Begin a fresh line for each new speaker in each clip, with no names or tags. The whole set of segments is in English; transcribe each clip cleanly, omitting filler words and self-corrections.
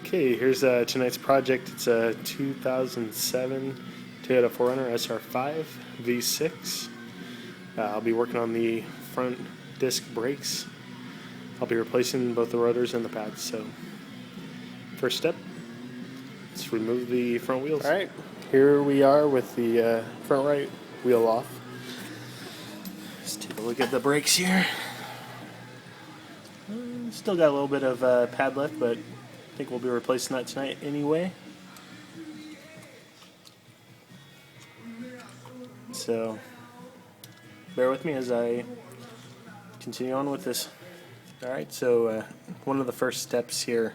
Okay, here's tonight's project. It's a 2007 Toyota 4Runner SR5 V6. I'll be working on the front disc brakes. I'll be replacing both the rotors and the pads. So, first step, let's remove the front wheels. Alright, here we are with the front right wheel off. Let's take a look at the brakes here. Still got a little bit of pad left, but I think we'll be replacing that tonight anyway. So bear with me as I continue on with this. Alright, so one of the first steps here,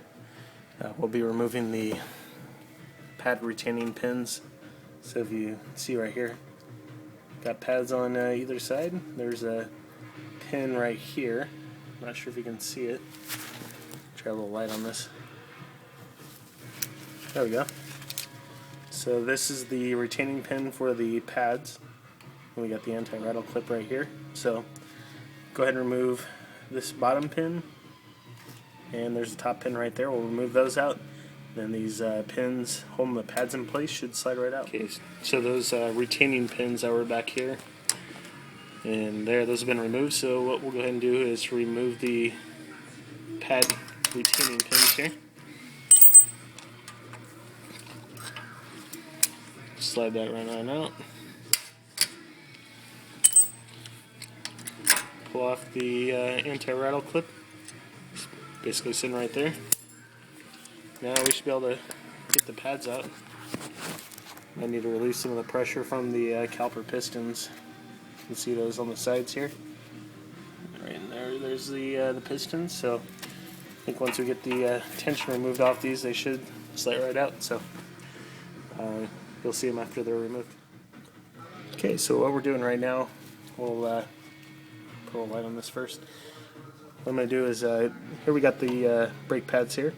we'll be removing the pad retaining pins. So if you see right here, got pads on either side. There's a pin right here. Not sure if you can see it. Try a little light on this. There we go. So this is the retaining pin for the pads. And we got the anti-rattle clip right here. So go ahead and remove this bottom pin. And there's a top pin right there. We'll remove those out. Then these pins holding the pads in place should slide right out. Okay, so those retaining pins that were back here and there, those have been removed. So what we'll go ahead and do is remove the pad retaining pins here. Slide that right on out. Pull off the anti-rattle clip. It's basically sitting right there. Now we should be able to get the pads out. I need to release some of the pressure from the caliper pistons. You can see those on the sides here. Right in there, there's the pistons. So I think once we get the tension removed off these, they should slide right out. So you'll see them after they're removed. Okay, so what we're doing right now, we'll put a light on this first. What I'm going to do is, here we got the brake pads here,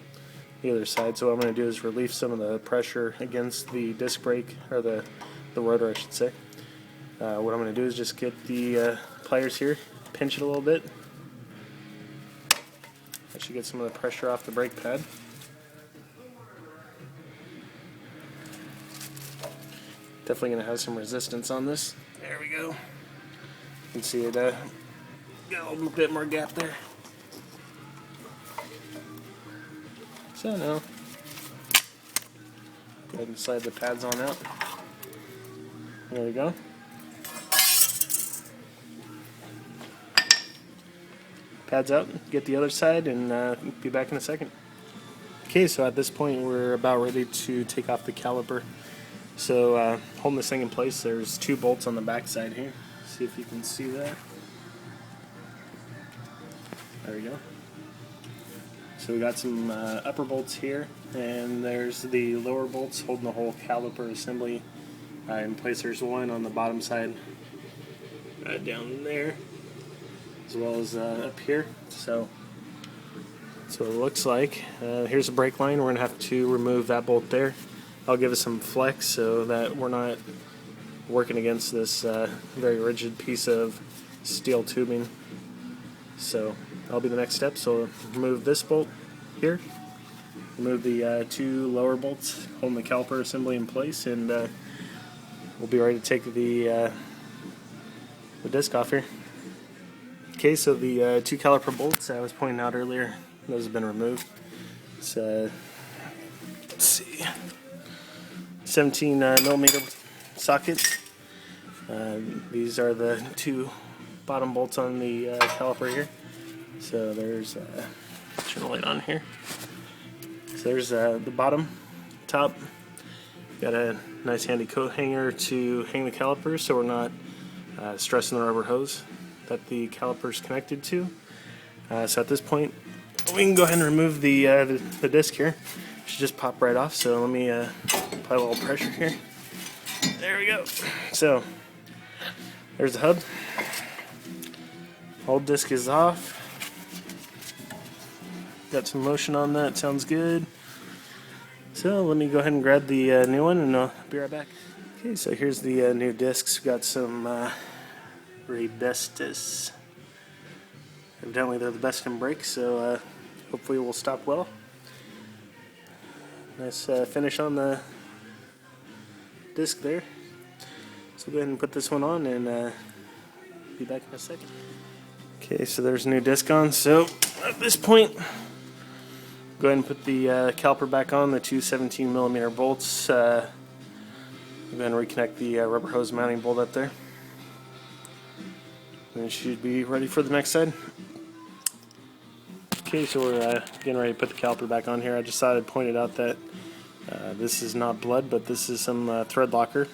the other side, so what I'm going to do is relieve some of the pressure against the disc brake, or the rotor I should say. What I'm going to do is just get the pliers here, pinch it a little bit. That should get some of the pressure off the brake pad. Definitely going to have some resistance on this. There we go. You can see it got a little bit more gap there. So now, go ahead and slide the pads on out. There we go. Pads out, get the other side, and be back in a second. Okay, so at this point we're about ready to take off the caliper. So holding this thing in place, there's two bolts on the back side here. See if you can see that. There we go. So we got some upper bolts here, and there's the lower bolts holding the whole caliper assembly in place. There's one on the bottom side down there, as well as up here. So that's what it looks like. Here's the brake line. We're going to have to remove that bolt there. I'll give it some flex so that we're not working against this very rigid piece of steel tubing. So that'll be the next step. So remove this bolt here, remove the two lower bolts holding the caliper assembly in place, and we'll be ready to take the disc off here. Okay, so the two caliper bolts I was pointing out earlier, those have been removed. It's let's see, 17 millimeter sockets. These are the two bottom bolts on the caliper here. So there's turn the light on here. So there's the bottom, top. Got a nice handy coat hanger to hang the caliper, so we're not stressing the rubber hose that the caliper is connected to. So at this point, we can go ahead and remove the disc here. It should just pop right off. So let me apply a little pressure here. There we go. So there's the hub. Whole disc is off. Got some motion on that. Sounds good. So let me go ahead and grab the new one, and I'll be right back. Okay, so here's the new discs. Got some raybestos. Evidently they're the best in brakes, so hopefully it will stop well. Nice finish on the disc there. So go ahead and put this one on and be back in a second. Okay, so there's a new disc on. So at this point, go ahead and put the caliper back on, the two 17mm bolts. Go ahead and reconnect the rubber hose mounting bolt up there. And it should be ready for the next side. Okay, so we're getting ready to put the caliper back on here. I just thought I'd point it out that this is not blood, but this is some thread locker.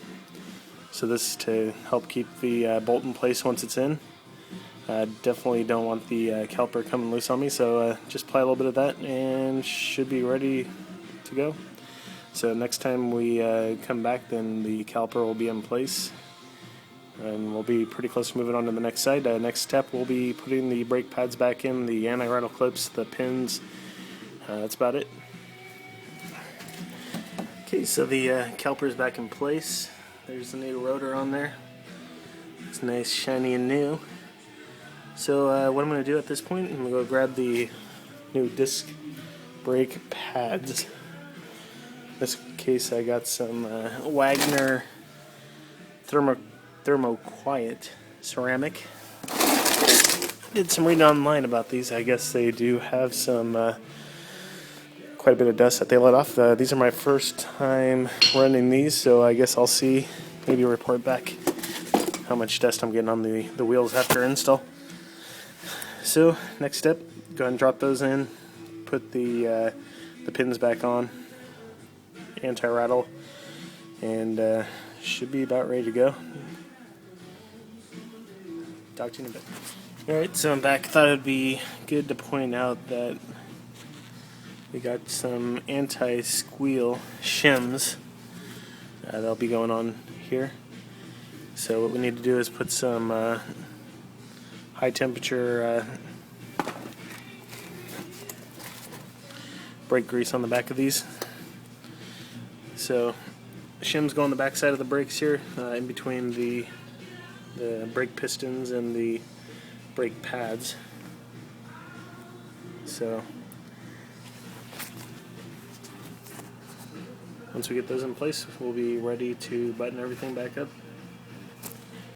So this is to help keep the bolt in place once it's in. Definitely don't want the caliper coming loose on me, so just apply a little bit of that and should be ready to go. So next time we come back, then the caliper will be in place and we'll be pretty close to moving on to the next side. Next step, we'll be putting the brake pads back in, the anti-rattle clips, the pins. That's about it. Okay, so the caliper is back in place. There's the new rotor on there. It's nice, shiny, and new. So what I'm going to do at this point, I'm going to go grab the new disc brake pads. In this case, I got some Wagner thermo quiet ceramic. Did some reading online about these. I guess they do have some quite a bit of dust that they let off. These are my first time running these, so I guess I'll see, maybe report back how much dust I'm getting on the wheels after install. So next step, go ahead and drop those in, put the pins back on, anti-rattle, and should be about ready to go. Talk to you in a bit. Alright, so I'm back. Thought it'd be good to point out that we got some anti-squeal shims that'll be going on here. So what we need to do is put some high temperature brake grease on the back of these. So the shims go on the back side of the brakes here, in between the brake pistons and the brake pads. So once we get those in place, we'll be ready to button everything back up